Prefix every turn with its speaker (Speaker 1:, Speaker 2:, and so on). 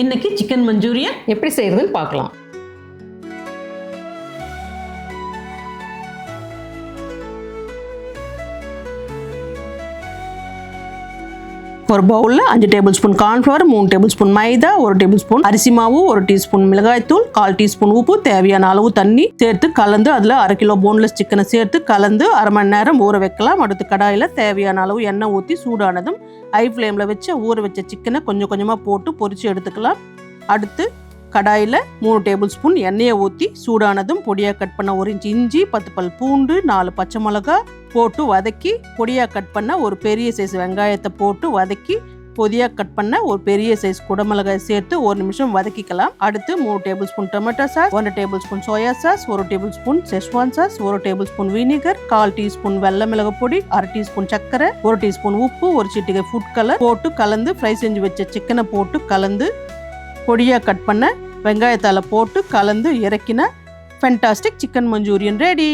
Speaker 1: இன்னைக்கு chicken Manchurian
Speaker 2: எப்படி செய்யறதுன்னு பார்க்கலாம்.
Speaker 1: ஒரு பவுலில் 5 tablespoon cornflour, 3 tablespoon maida, 1 tablespoon அரிசி மாவு, 1 டீஸ்பூன் மிளகாய்த்தூள், 1/4 டீஸ்பூன் உப்பு, தேவையான அளவு தண்ணி சேர்த்து கலந்து அதில் 1/2 கிலோ போன்லெஸ் சிக்கனை சேர்த்து கலந்து அரை மணி நேரம் ஊற வைக்கலாம். அடுத்து கடாயில் தேவையான அளவு எண்ணெய் ஊற்றி சூடானதும் ஹை ஃப்ளேமில் வச்சு ஊற வச்ச சிக்கனை கொஞ்சம் கொஞ்சமாக போட்டு பொரித்து எடுத்துக்கலாம். அடுத்து கடாயில் 3 டேபிள் ஸ்பூன் எண்ணெயை ஊற்றி சூடானதும் பொடியாக கட் பண்ண 1 இன்ச் இஞ்சி, 10 பல் பூண்டு, 4 பச்சை மிளகா போட்டு வதக்கி பொடியாக கட் பண்ண ஒரு பெரிய சைஸ் வெங்காயத்தை போட்டு வதக்கி பொடியாக கட் பண்ண ஒரு பெரிய சைஸ் குடமிளகாய் சேர்த்து 1 நிமிஷம் வதக்கிக்கலாம். அடுத்து 3 table spoon tomato sauce, 1 table spoon soya sauce, 1 table spoon schezwan sauce, 1 table spoon vinegar, 1/4 teaspoon வெள்ளை மிளகு பொடி, 1/2 டீஸ்பூன் சர்க்கரை, 1 டீஸ்பூன் உப்பு, 1 சிட்டிகை ஃபுட் கலர் போட்டு கலந்து ஃப்ரை செஞ்சு வச்ச சிக்கனை போட்டு கலந்து பொடியாக கட் பண்ண வெங்காயத்தால் போட்டு கலந்து இறக்கின ஃபென்டாஸ்டிக் சிக்கன் மஞ்சூரியன் ரெடி.